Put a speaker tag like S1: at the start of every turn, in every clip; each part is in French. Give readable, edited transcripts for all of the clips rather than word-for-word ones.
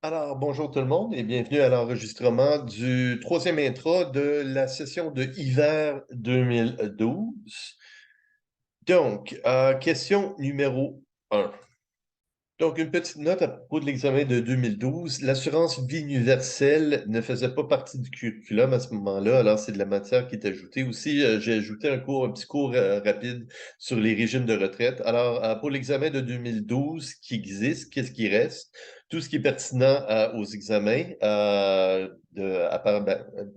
S1: Alors, bonjour tout le monde et bienvenue à l'enregistrement du troisième intro de la session de hiver 2012. Donc, question numéro un. Donc, une petite note à propos de l'examen de 2012. L'assurance vie universelle ne faisait pas partie du curriculum à ce moment-là, alors c'est de la matière qui est ajoutée. Aussi, j'ai ajouté un petit cours rapide sur les régimes de retraite. Alors, pour l'examen de 2012 qui existe, qu'est-ce qui reste? Tout ce qui est pertinent aux examens,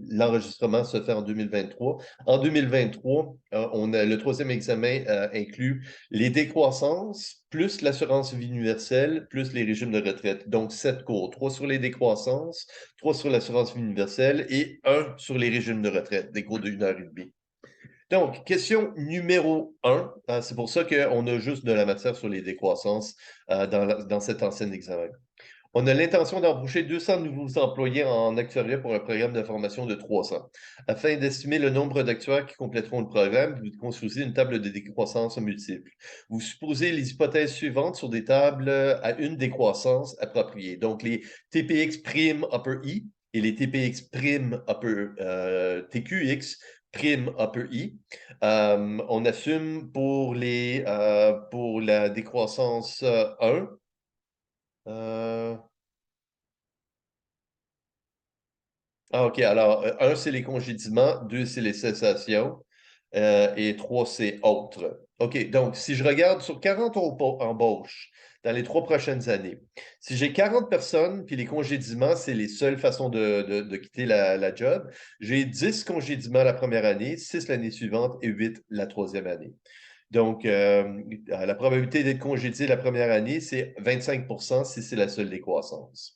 S1: l'enregistrement se fait en 2023. En 2023, le troisième examen inclut les décroissances, plus l'assurance vie universelle, plus les régimes de retraite. Donc, 7 cours. 3 sur les décroissances, 3 sur l'assurance vie universelle et un sur les régimes de retraite, des cours de 1 heure et demie. Donc, question numéro un. C'est pour ça qu'on a juste de la matière sur les décroissances dans cet ancien examen. On a l'intention d'embaucher 200 nouveaux employés en actuariat pour un programme de formation de 300. Afin d'estimer le nombre d'actuaires qui compléteront le programme, vous construisez une table de décroissance multiple. Vous supposez les hypothèses suivantes sur des tables à une décroissance appropriée. Donc, les TPX prime upper I et les TPX prime upper TQX prime upper I. On assume pour la décroissance 1, OK. Alors, 1, c'est les congédiements, 2, c'est les cessations, et 3, c'est autres. OK. Donc, si je regarde sur 40 embauches dans les 3 prochaines années, si j'ai 40 personnes, puis les congédiements, c'est les seules façons de quitter la job, j'ai 10 congédiements la première année, 6 l'année suivante et 8 la troisième année. Donc, la probabilité d'être congédié la première année, c'est 25 si c'est la seule décroissance.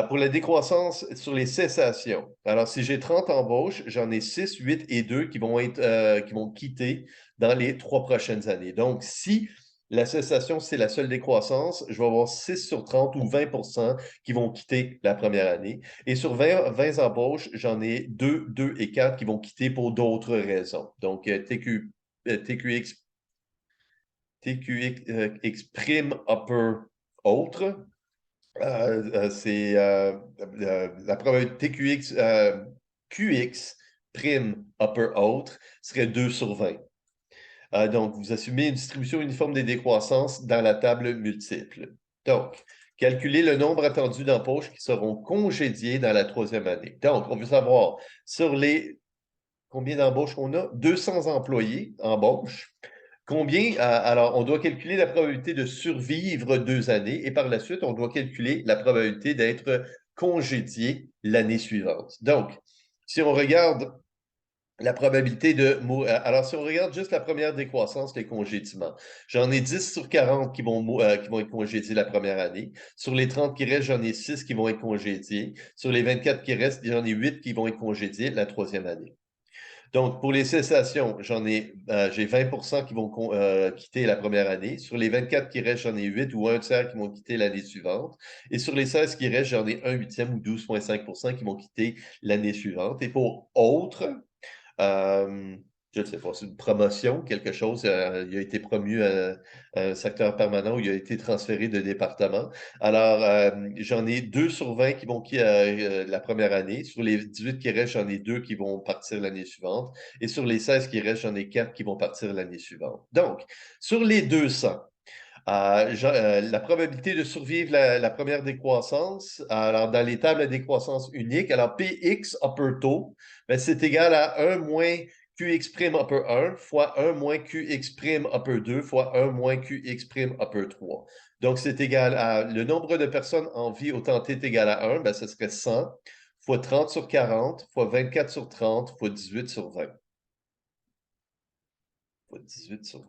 S1: Pour la décroissance sur les cessations. Alors, si j'ai 30 embauches, j'en ai 6, 8 et 2 qui vont quitter dans les 3 prochaines années. Donc, si la cessation, c'est la seule décroissance, je vais avoir 6 sur 30 ou 20 qui vont quitter la première année. Et sur 20 embauches, j'en ai 2, 2 et 4 qui vont quitter pour d'autres raisons. Donc, TQX, TQX prime upper autre. C'est la probabilité QX prime upper autre serait 2 sur 20. Donc, vous assumez une distribution uniforme des décroissances dans la table multiple. Donc, calculez le nombre attendu d'embauches qui seront congédiées dans la troisième année. Donc, on veut savoir sur les combien d'embauches on a? 200 employés embauches. Alors, on doit calculer la probabilité de survivre 2 années et par la suite, on doit calculer la probabilité d'être congédié l'année suivante. Donc, si on regarde la probabilité de mourir, alors si on regarde juste la première décroissance, les congédiements, j'en ai 10 sur 40 qui vont être congédiés la première année. Sur les 30 qui restent, j'en ai 6 qui vont être congédiés. Sur les 24 qui restent, j'en ai 8 qui vont être congédiés la troisième année. Donc, pour les cessations, j'ai 20 qui vont quitter la première année. Sur les 24 qui restent, j'en ai 8 ou un tiers qui vont quitter l'année suivante. Et sur les 16 qui restent, j'en ai un huitième ou 12,5 qui vont quitter l'année suivante. Et pour autres, euh, je ne sais pas, c'est une promotion, quelque chose. Il a été promu à un secteur permanent où il a été transféré de département. Alors, j'en ai 2 sur 20 qui vont la première année. Sur les 18 qui restent, j'en ai 2 qui vont partir l'année suivante. Et sur les 16 qui restent, j'en ai 4 qui vont partir l'année suivante. Donc, sur les 200, la probabilité de survivre la première décroissance, alors dans les tables de décroissance uniques, alors Px upper taux, ben, c'est égal à 1 moins Qx prime upper 1 fois 1 moins Qx prime upper 2 fois 1 moins Qx prime upper 3. Donc, c'est égal à le nombre de personnes en vie au temps t est égal à 1, ben, ce serait 100 fois 30 sur 40 fois 24 sur 30 fois 18 sur 20. Fois 18 sur 20.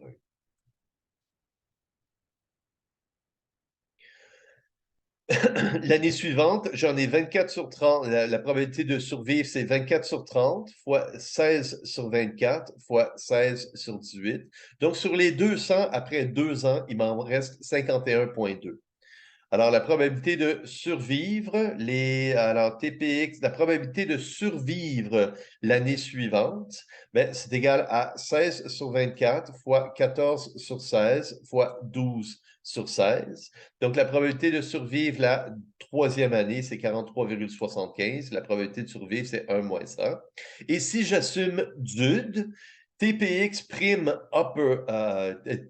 S1: L'année suivante, j'en ai 24 sur 30. La probabilité de survivre, c'est 24 sur 30 fois 16 sur 24 fois 16 sur 18. Donc, sur les 200, après 2 ans, il m'en reste 51,2. Alors, la probabilité de survivre, alors TPX, la probabilité de survivre l'année suivante, ben, c'est égal à 16 sur 24 fois 14 sur 16 fois 12 sur 16. Donc, la probabilité de survivre la troisième année, c'est 43,75. La probabilité de survivre, c'est 1 moins 100. Et si j'assume DUD, TPX prime upper,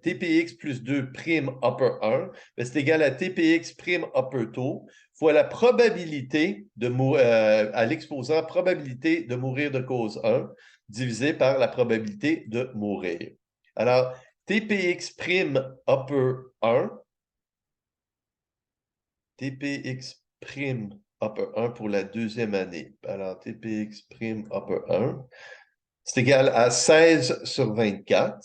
S1: TPX plus 2 prime upper 1, ben, c'est égal à TPX prime upper taux fois la probabilité de à l'exposant probabilité de mourir de cause 1 divisé par la probabilité de mourir. Alors, TPX prime upper 1, TPX prime upper 1 pour la deuxième année. Alors, TPX prime upper 1, c'est égal à 16 sur 24.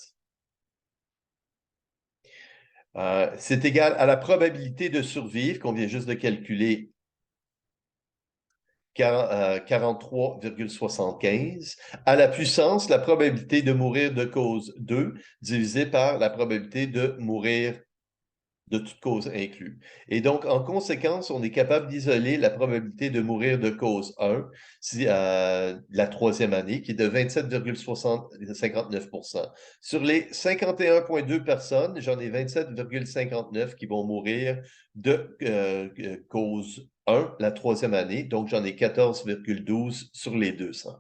S1: C'est égal à la probabilité de survivre qu'on vient juste de calculer, 43,75, à la puissance, la probabilité de mourir de cause 2 divisé par la probabilité de mourir de toute cause inclue. Et donc, en conséquence, on est capable d'isoler la probabilité de mourir de cause 1, la troisième année, qui est de 27,59 %. Sur les 51,2 personnes, j'en ai 27,59 qui vont mourir de cause 1 la troisième année, donc j'en ai 14,12 sur les 200.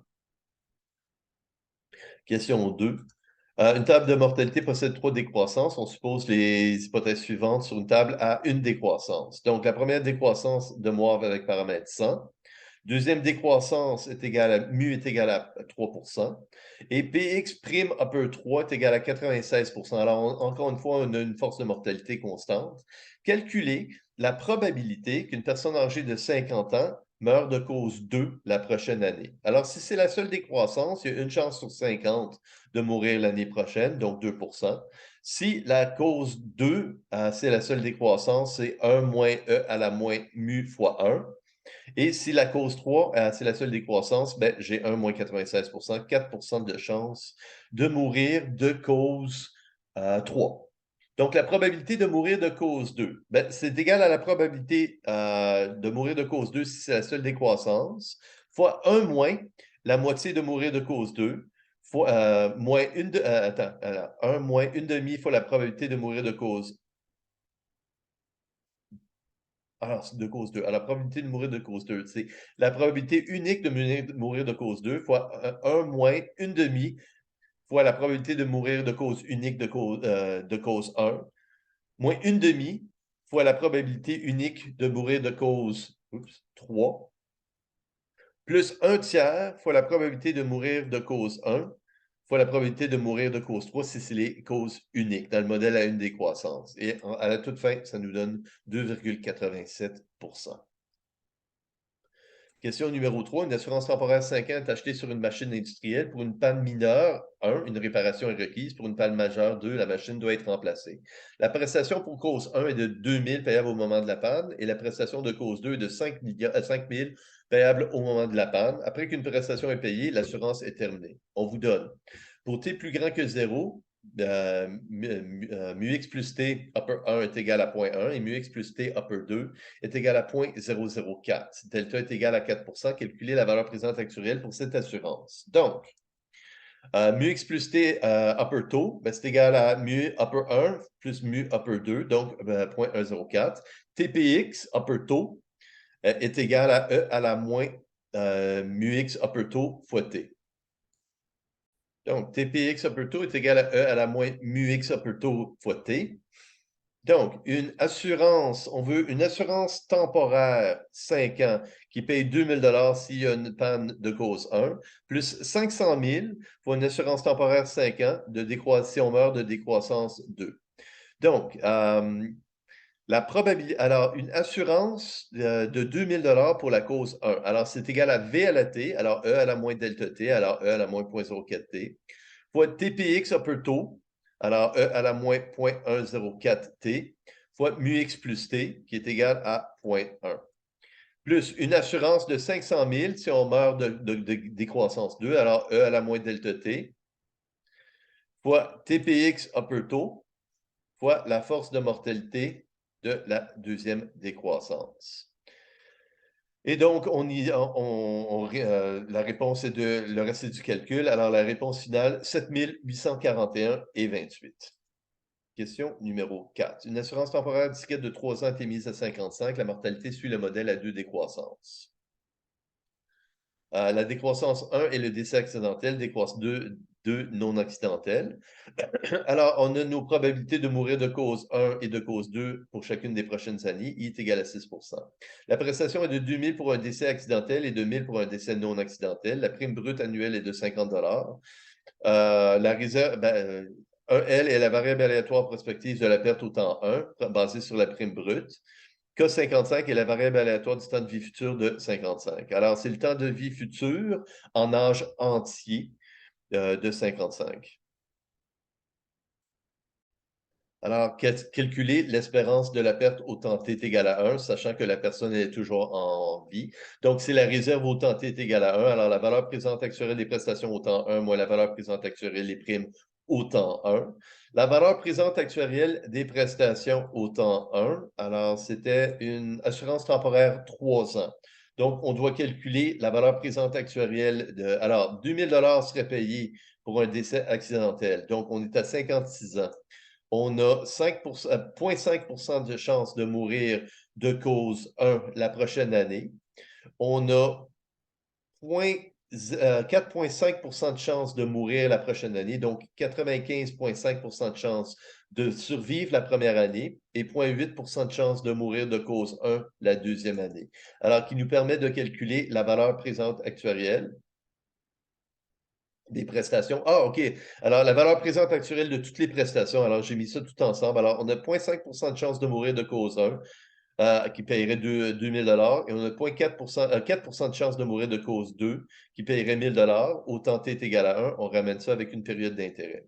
S1: Question 2. Une table de mortalité possède 3 décroissances. On suppose les hypothèses suivantes sur une table à une décroissance. Donc, la première décroissance de mort avec paramètre 100. Deuxième décroissance est égale à mu est égal à 3 et px prime upper 3 est égal à 96 Alors, encore une fois, on a une force de mortalité constante. Calculer la probabilité qu'une personne âgée de 50 ans meurt de cause 2 la prochaine année. Alors, si c'est la seule décroissance, il y a une chance sur 50 de mourir l'année prochaine, donc 2 Si la cause 2, c'est la seule décroissance, c'est 1 moins E à la moins mu fois 1. Et si la cause 3, c'est la seule décroissance, ben, j'ai 1 moins 96 4 de chance de mourir de cause 3. Donc, la probabilité de mourir de cause 2, ben, c'est égal à la probabilité de mourir de cause 2 si c'est la seule décroissance, fois 1 moins la moitié de mourir de cause 2, fois moins une de, attends, alors, 1 moins une demi fois la probabilité de mourir de cause. Alors, c'est de cause 2. Alors, la probabilité de mourir de cause 2, c'est la probabilité unique de mourir de cause 2 fois 1 moins une demi fois la probabilité de mourir de cause unique de cause 1, moins une demi fois la probabilité unique de mourir de cause 3, plus un tiers fois la probabilité de mourir de cause 1, fois la probabilité de mourir de cause 3 si c'est les causes uniques dans le modèle à une décroissance. Et à la toute fin, ça nous donne 2,87 Question numéro 3. Une assurance temporaire 5 ans est achetée sur une machine industrielle. Pour une panne mineure, 1, une réparation est requise. Pour une panne majeure, 2, la machine doit être remplacée. La prestation pour cause 1 est de 2 000 payable au moment de la panne et la prestation de cause 2 est de 5 000 payable au moment de la panne. Après qu'une prestation est payée, l'assurance est terminée. On vous donne, pour t plus grand que 0, mu x plus t upper 1 est égal à 0,1 et mu x plus t upper 2 est égal à 0,004. Delta est égal à 4 calculer la valeur présente actuelle pour cette assurance. Donc, mu x plus t upper taux, ben, c'est égal à mu upper 1 plus mu upper 2, donc 0,104. TPX upper taux est égal à E à la moins mu x upper taux fois t. Donc, TPX upper taux est égal à E à la moins mu x upper taux fois t. Donc, une assurance, on veut une assurance temporaire 5 ans qui paye 2 000 s'il y a une panne de cause 1, plus 500 000 pour une assurance temporaire 5 ans si on meurt de décroissance 2. Donc, la probabilité, alors une assurance de 2 000 pour la cause 1. Alors, c'est égal à V à la T, alors E à la moins delta T, alors E à la moins 0,04 T, fois TPX upper taux, alors E à la moins 0,104 T, fois mu x plus T, qui est égal à 0,1. Plus une assurance de 500 000 si on meurt de décroissance 2, alors E à la moins delta T, fois TPX upper taux, fois la force de mortalité de la deuxième décroissance. Et donc, la réponse est le reste du calcul. Alors, la réponse finale, 7 841,28. Question numéro 4. Une assurance temporaire disquette de 3 ans a été mise à 55. La mortalité suit le modèle à 2 décroissances. La décroissance 1 est le décès accidentel, décroissance 2 non accidentel. Alors, on a nos probabilités de mourir de cause 1 et de cause 2 pour chacune des prochaines années. I est égal à 6 La prestation est de 2 000 pour un décès accidentel et 2 000 pour un décès non accidentel. La prime brute annuelle est de 50 la réserve, un L est la variable aléatoire prospective de la perte au temps 1, basée sur la prime brute. K55 est la variable aléatoire du temps de vie futur de 55. Alors, c'est le temps de vie futur en âge entier de 55. Alors, calculer l'espérance de la perte au temps t est égal à 1, sachant que la personne est toujours en vie. Donc, si la réserve au temps t est égale à 1, alors la valeur présente actuelle des prestations au temps 1 moins la valeur présente actuelle des primes au temps 1. La valeur présente actuelle des prestations au temps 1, alors c'était une assurance temporaire 3 ans. Donc, on doit calculer la valeur présente actuelle de... Alors, 2 000 serait payé pour un décès accidentel. Donc, on est à 56 ans. On a 0,5 de chance de mourir de cause 1 la prochaine année. On a 4,5 de chance de mourir la prochaine année, donc 95,5 de chance de survivre la première année et 0,8 de chance de mourir de cause 1 la deuxième année. Alors, qui nous permet de calculer la valeur présente actuarielle des prestations. Ah, OK. Alors, la valeur présente actuelle de toutes les prestations. Alors, j'ai mis ça tout ensemble. Alors, on a 0,5 de chance de mourir de cause 1, qui paierait 2 000 et on a 4 de chance de mourir de cause 2, qui paierait 1 000 Au temps t est égal à 1, on ramène ça avec une période d'intérêt.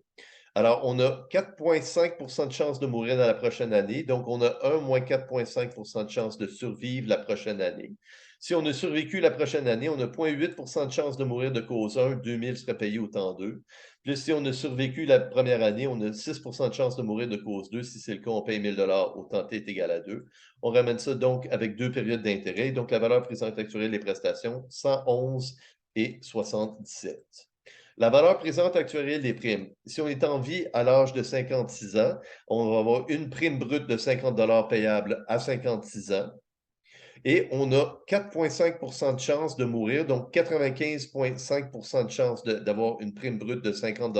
S1: Alors, on a 4,5 de chance de mourir dans la prochaine année. Donc, on a 1 moins 4,5 de chance de survivre la prochaine année. Si on a survécu la prochaine année, on a 0,8 de chance de mourir de cause 1, 2 000 serait payé au temps 2. Plus si on a survécu la première année, on a 6 de chance de mourir de cause 2. Si c'est le cas, on paye 1 000 au temps t est égal à 2. On ramène ça donc avec 2 périodes d'intérêt. Donc, la valeur présente actuelle des prestations, 111 et 77. La valeur présente actuelle des primes. Si on est en vie à l'âge de 56 ans, on va avoir une prime brute de 50 payable à 56 ans. Et on a 4,5 de chance de mourir, donc 95,5 de chance d'avoir une prime brute de 50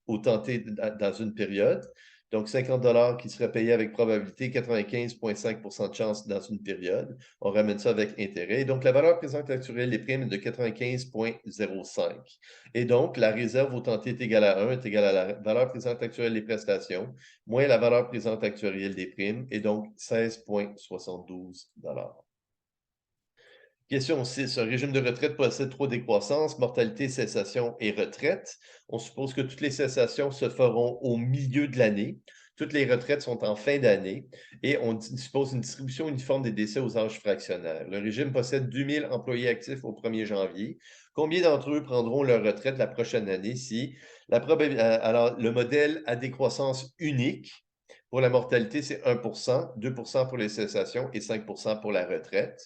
S1: au tenté dans une période. Donc 50 qui serait payé avec probabilité, 95,5 de chance dans une période. On ramène ça avec intérêt. Donc la valeur présente actuelle des primes est de 95,05. Et donc la réserve au tenté est égale à 1 est égale à la valeur présente actuelle des prestations moins la valeur présente actuelle des primes, et donc 16,72 Question 6. Un régime de retraite possède 3 décroissances, mortalité, cessation et retraite. On suppose que toutes les cessations se feront au milieu de l'année. Toutes les retraites sont en fin d'année et on suppose une distribution uniforme des décès aux âges fractionnaires. Le régime possède 2 000 employés actifs au 1er janvier. Combien d'entre eux prendront leur retraite la prochaine année si alors, le modèle à décroissance unique pour la mortalité, c'est 1 2 pour les cessations et 5 pour la retraite.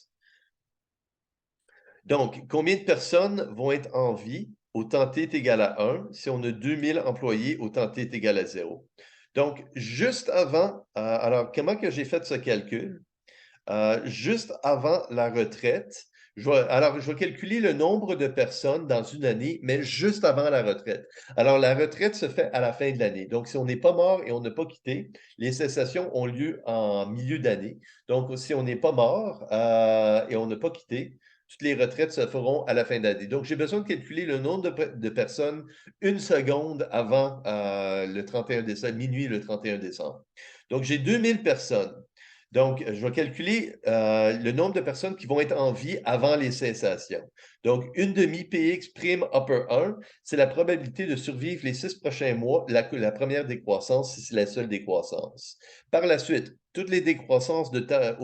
S1: Donc, combien de personnes vont être en vie au temps t est égal à 1 si on a 2 000 employés au temps t est égal à 0? Donc, juste avant, alors comment que j'ai fait ce calcul? Juste avant la retraite, je vais calculer le nombre de personnes dans une année, mais juste avant la retraite. Alors, la retraite se fait à la fin de l'année. Donc, si on n'est pas mort et on n'a pas quitté, les cessations ont lieu en milieu d'année. Donc, si on n'est pas mort et on n'a pas quitté, toutes les retraites se feront à la fin d'année. Donc, j'ai besoin de calculer le nombre de personnes une seconde avant le 31 décembre, minuit le 31 décembre. Donc, j'ai 2000 personnes. Donc, je vais calculer le nombre de personnes qui vont être en vie avant les cessations. Donc, une demi-px prime upper 1, c'est la probabilité de survivre les 6 prochains mois, la première décroissance, si c'est la seule décroissance. Par la suite, toutes les décroissances de temps,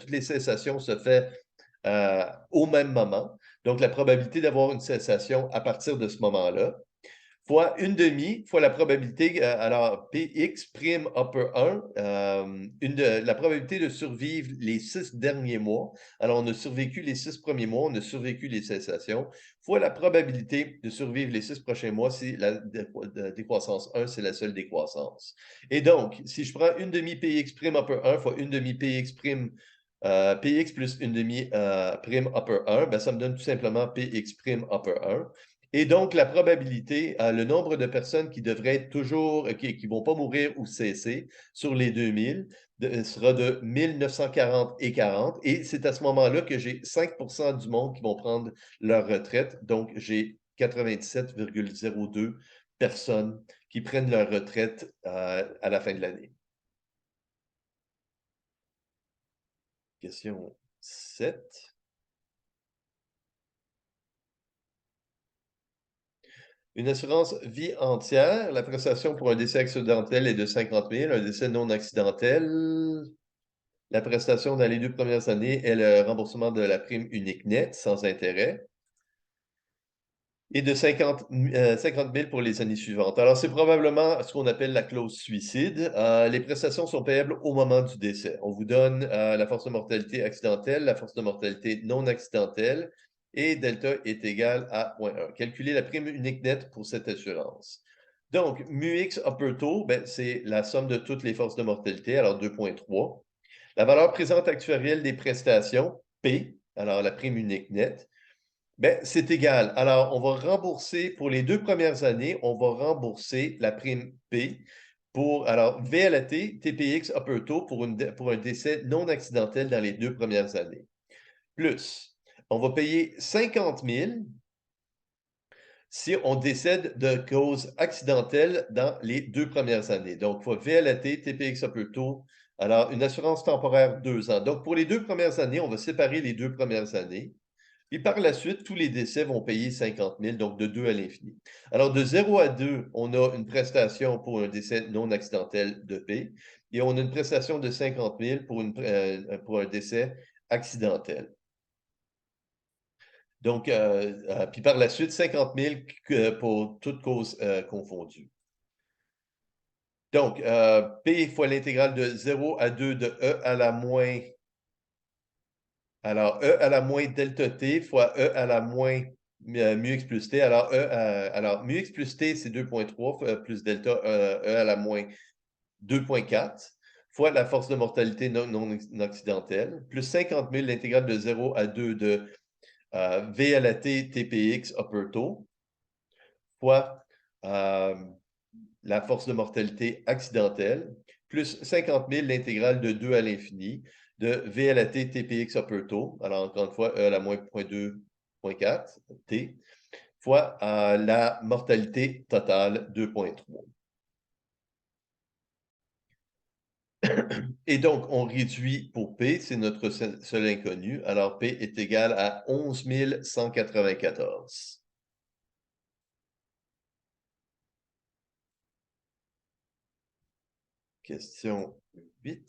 S1: toutes les cessations se font au même moment. Donc, la probabilité d'avoir une cessation à partir de ce moment-là fois une demi fois la probabilité, alors Px prime upper 1, la probabilité de survivre les 6 derniers mois. Alors, on a survécu les 6 premiers mois, on a survécu les cessations, fois la probabilité de survivre les 6 prochains mois si la décroissance 1, c'est la seule décroissance. Et donc, si je prends une demi Px prime upper 1 fois une demi Px prime Px plus une demi prime upper 1, ben, ça me donne tout simplement Px prime upper 1. Et donc, la probabilité, le nombre de personnes qui devraient être toujours, qui ne vont pas mourir ou cesser sur les 2000 sera de 1940 et 40. Et c'est à ce moment-là que j'ai 5 du monde qui vont prendre leur retraite. Donc, j'ai 97,02 personnes qui prennent leur retraite à la fin de l'année. Question 7. Une assurance vie entière, la prestation pour un décès accidentel est de 50 000, un décès non accidentel. La prestation dans les 2 premières années est le remboursement de la prime unique nette sans intérêt et de 50 000 pour les années suivantes. Alors, c'est probablement ce qu'on appelle la clause suicide. Les prestations sont payables au moment du décès. On vous donne la force de mortalité accidentelle, la force de mortalité non accidentelle, et delta est égal à 0,1. Calculez la prime unique nette pour cette assurance. Donc, MUX upper taux, ben, c'est la somme de toutes les forces de mortalité, alors 2,3. La valeur présente actuarielle des prestations, P, alors la prime unique nette, ben, c'est égal. Alors, on va rembourser pour les 2 premières années, on va rembourser la prime P pour, alors, VLAT, TPX upper taux pour un décès non accidentel dans les 2 premières années. Plus, on va payer 50 000 si on décède de cause accidentelle dans les 2 premières années. Donc, fois VLAT, TPX upper taux, alors une assurance temporaire 2 ans. Donc, pour les 2 premières années, on va séparer les 2 premières années. Et par la suite, tous les décès vont payer 50 000, donc de 2 à l'infini. Alors, de 0 à 2, on a une prestation pour un décès non accidentel de P, et on a une prestation de 50 000 pour un décès accidentel. Donc, puis par la suite, 50 000 pour toute cause confondue. Donc, P fois l'intégrale de 0 à 2 de E à la moins. Alors, E à la moins delta T fois E à la moins mu x plus T. Alors, mu x plus T, c'est 2,3 plus delta E à la moins 2,4 fois la force de mortalité non accidentelle, plus 50 000 l'intégrale de 0 à 2 de V à la T TPX upper taux, fois la force de mortalité accidentelle, plus 50 000 l'intégrale de 2 à l'infini de V à la T TPX upper taux, alors encore une fois, E à la moins 0,2,4 T, fois la mortalité totale 2,3. Et donc, on réduit pour P, c'est notre seul inconnu. Alors, P est égal à 11 194. Question 8.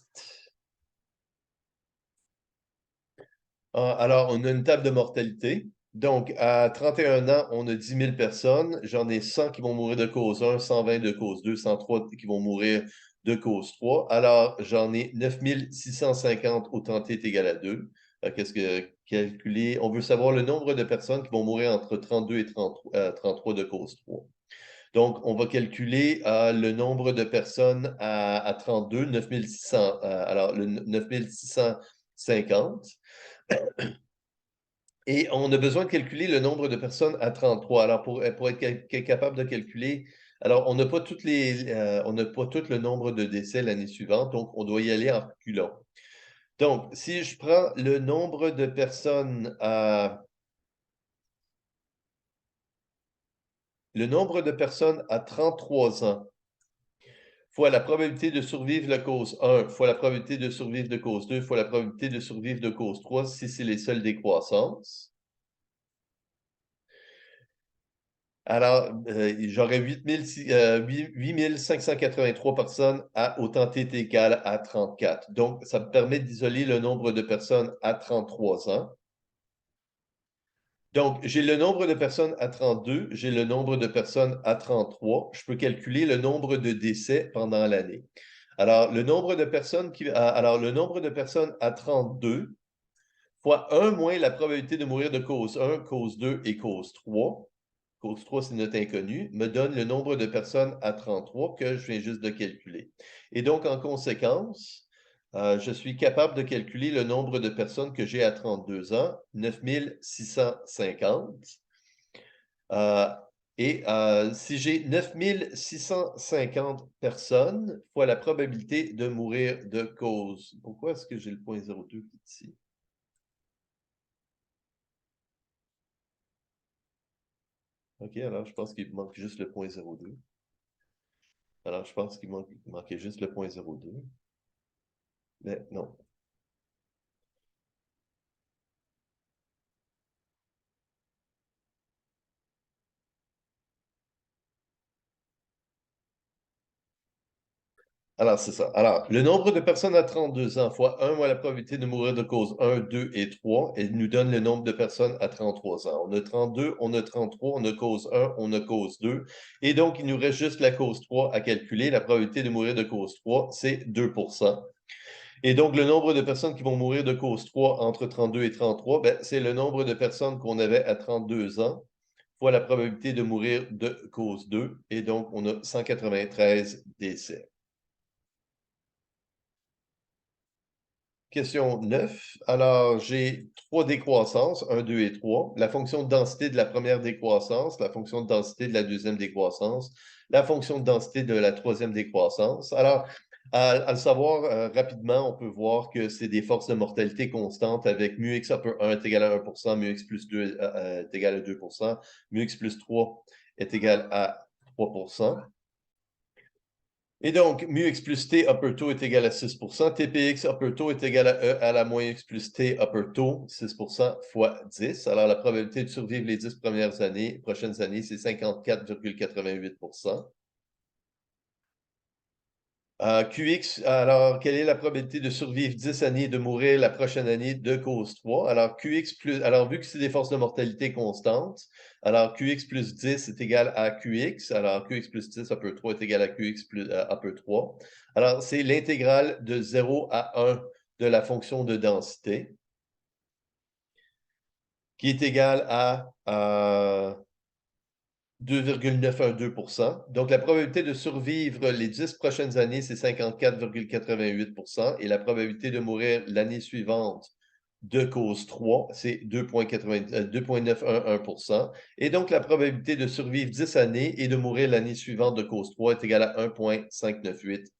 S1: Alors, on a une table de mortalité. Donc, à 31 ans, on a 10 000 personnes. J'en ai 100 qui vont mourir de cause 1, 120 de cause 2, 103 qui vont mourir de cause 3. Alors, j'en ai 9 650 autant t est égal à 2. Qu'est-ce que calculer? On veut savoir le nombre de personnes qui vont mourir entre 32 et 33 de cause 3. Donc, on va calculer le nombre de personnes à 32, 9 600. Alors, le 9 650. Et on a besoin de calculer le nombre de personnes à 33. Alors, pour être capable de calculer, alors on n'a pas tout le nombre de décès l'année suivante, donc on doit y aller en reculant. Donc, si je prends le nombre de personnes à 33 ans, fois la probabilité de survivre de cause 1, fois la probabilité de survivre de cause 2, fois la probabilité de survivre de cause 3, si c'est les seules décroissances. Alors, j'aurais 8 583 personnes autant t est égal à 34. Donc, ça me permet d'isoler le nombre de personnes à 33 ans. Donc, j'ai le nombre de personnes à 32, j'ai le nombre de personnes à 33. Je peux calculer le nombre de décès pendant l'année. Alors, le nombre de personnes le nombre de personnes à 32 fois 1 moins la probabilité de mourir de cause 1, cause 2 et cause 3. Cause 3, c'est notre inconnu, me donne le nombre de personnes à 33 que je viens juste de calculer. Et donc, en conséquence, je suis capable de calculer le nombre de personnes que j'ai à 32 ans, 9650. Euh, si j'ai 9650 personnes fois la probabilité de mourir de cause. Pourquoi est-ce que j'ai le 0.02 qui est ici? OK, alors je pense qu'il manque juste le 0.02. Alors, je pense qu'il manquait juste le 0.02. Mais non. Alors, c'est ça. Alors, le nombre de personnes à 32 ans fois 1 moins la probabilité de mourir de cause 1, 2 et 3, elle nous donne le nombre de personnes à 33 ans. On a 32, on a 33, on a cause 1, on a cause 2. Et donc, il nous reste juste la cause 3 à calculer. La probabilité de mourir de cause 3, c'est 2 Et donc, le nombre de personnes qui vont mourir de cause 3 entre 32 et 33, ben, c'est le nombre de personnes qu'on avait à 32 ans fois la probabilité de mourir de cause 2. Et donc, on a 193 décès. Question 9. Alors, j'ai trois décroissances, 1, 2 et 3. La fonction de densité de la première décroissance, la fonction de densité de la deuxième décroissance, la fonction de densité de la troisième décroissance. Alors, à le savoir rapidement, on peut voir que c'est des forces de mortalité constantes avec mu x upper 1 est égal à 1 mu x plus 2 est égal à 2 mu x plus 3 est égal à 3 Et donc, mu x plus t upper tau est égal à 6 TPX upper tau est égal à E à la moins x plus t upper tau, 6 fois 10. Alors, la probabilité de survivre les 10 prochaines années, c'est 54,88 QX, alors, quelle est la probabilité de survivre 10 années et de mourir la prochaine année de cause 3? Alors, QX plus, alors, vu que c'est des forces de mortalité constantes, alors QX plus 10 est égal à QX. Alors, QX plus 10 upper 3 est égal à QX plus upper 3. Alors, c'est l'intégrale de 0 à 1 de la fonction de densité qui est égale à 2,912 Donc, la probabilité de survivre les 10 prochaines années, c'est 54,88 et la probabilité de mourir l'année suivante de cause 3, c'est 2,911 Et donc, la probabilité de survivre 10 années et de mourir l'année suivante de cause 3 est égale à 1,598